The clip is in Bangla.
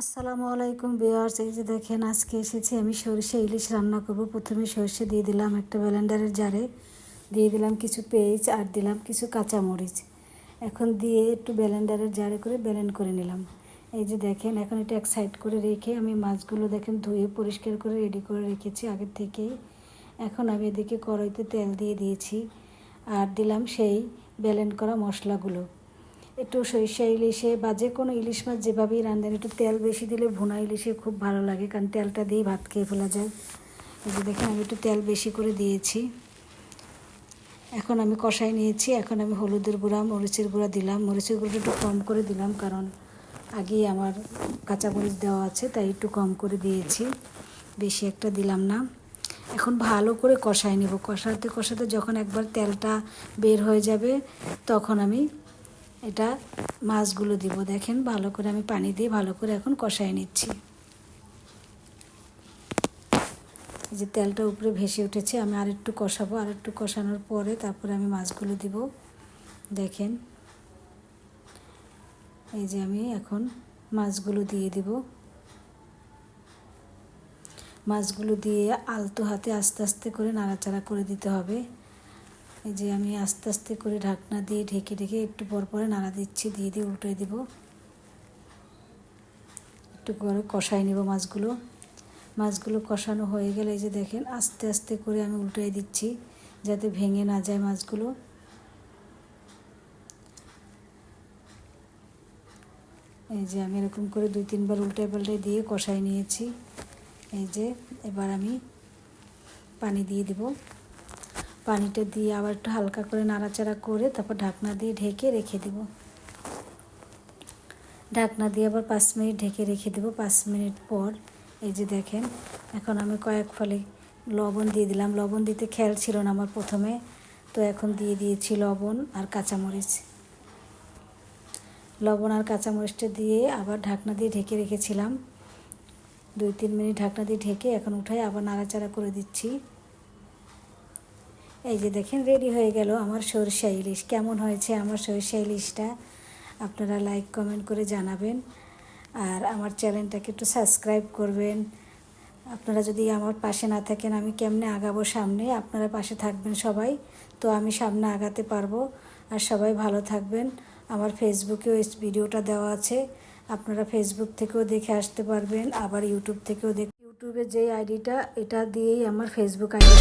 আসসালামু আলাইকুম ভিউয়ার্স, এই যে দেখেন আজকে এসেছি আমি সরষে ইলিশ রান্না করব। প্রথমে সরষে দিয়ে দিলাম একটা ব্লেন্ডারের জারে, দিয়ে দিলাম কিছু পেঁয়াজ আর দিলাম কিছু কাঁচামরিচ। এখন দিয়ে একটু ব্লেন্ডারের জারে করে ব্লেন্ড করে নিলাম। এই যে দেখেন এখন এটা এক সাইড করে রেখে আমি মাছগুলো দেখেন ধুয়ে পরিষ্কার করে রেডি করে রেখেছি আগের থেকেই। এখন আমি এদিকে কড়াইতে তেল দিয়ে দিয়েছি আর দিলাম সেই ব্লেন্ড করা মশলাগুলো। একটু সরিষা ইলিশে বা যে কোনো ইলিশ মাছ যেভাবেই রান্নেন একটু তেল বেশি দিলে ভুনা ইলিশে খুব ভালো লাগে, কারণ তেলটা দিয়েই ভাত খেয়ে ফেলা যায়। এই যে দেখেন আমি একটু তেল বেশি করে দিয়েছি। এখন আমি কষাই নিয়েছি। এখন আমি হলুদের গুঁড়া মরিচের গুঁড়া দিলাম। মরিচের গুঁড়োটা একটু কম করে দিলাম, কারণ আগেই আমার কাঁচামরিচ দেওয়া আছে, তাই একটু কম করে দিয়েছি, বেশি একটা দিলাম না। এখন ভালো করে কষাই নেব। কষাতে কষাতে যখন একবার তেলটা বের হয়ে যাবে তখন আমি এটা মাছগুলো দিব। দেখেন ভালো করে আমি পানি দিয়ে ভালো করে এখন কষাই নিচ্ছি। এই যে তেলটা উপরে ভেসে উঠেছে, আমি আরেকটু কষাবো। আরেকটু কষানোর পরে তারপরে আমি মাছগুলো দিব। দেখেন এই যে আমি এখন মাছগুলো দিয়ে দিব। মাছগুলো দিয়ে আলতো হাতে আস্তে আস্তে করে নাড়াচাড়া করে দিতে হবে। এই যে আমি আস্তে আস্তে করে ঢাকনা দিয়ে ঢেকে ঢেকে একটু পর পরে নাড়া দিচ্ছি, দিয়ে দিয়ে উল্টে দেব। একটু করে কষাই নেব মাছগুলো। মাছগুলো কষানো হয়ে গেলে এই যে দেখেন আস্তে আস্তে করে আমি উল্টাই দিচ্ছি, যাতে ভেঙে না যায় মাছগুলো। এই যে আমি এরকম করে 2-3 বার উল্টাই পাল্টাই দিয়ে কষাই নিয়েছি। এই যে এবার আমি পানি দিয়ে দেব। পানিটা দিয়ে আবার একটু হালকা করে নাড়াচাড়া করে তারপর ঢাকনা দিয়ে ঢেকে রেখে দেব। ঢাকনা দিয়ে আবার 5 মিনিট ঢেকে রেখে দেব। 5 মিনিট পর এই যে দেখেন এখন আমি কয়েক ফালি লবণ দিয়ে দিলাম। লবণ দিতে খেয়াল ছিল না আমার প্রথমে, তো এখন দিয়ে দিয়েছি লবণ আর কাঁচামরিচ। লবণ আর কাঁচামরিচটা দিয়ে আবার ঢাকনা দিয়ে ঢেকে রেখেছিলাম। 2-3 মিনিট ঢাকনা দিয়ে ঢেকে এখন উঠাই আবার নাড়াচাড়া করে দিচ্ছি। এই যে দেখেন রেডি হয়ে গেল আমার সরষে ইলিশ। কেমন হয়েছে আমার সরষে ইলিশটা আপনারা লাইক কমেন্ট করে জানাবেন, আর আমার চ্যানেলটাকে একটু সাবস্ক্রাইব করবেন। আপনারা যদি আমার পাশে না থাকেন আমি কেমনে আগাবো সামনে? আপনারা পাশে থাকবেন সবাই, তো আমি সামনে আগাতে পারবো। আর সবাই ভালো থাকবেন। আমার ফেসবুকেও এই ভিডিওটা দেওয়া আছে, আপনারা ফেসবুক থেকেও দেখে আসতে পারবেন, আবার ইউটিউব থেকেও ইউটিউবে যে আইডিটা এটা দিয়েই আমার ফেসবুক আইডি।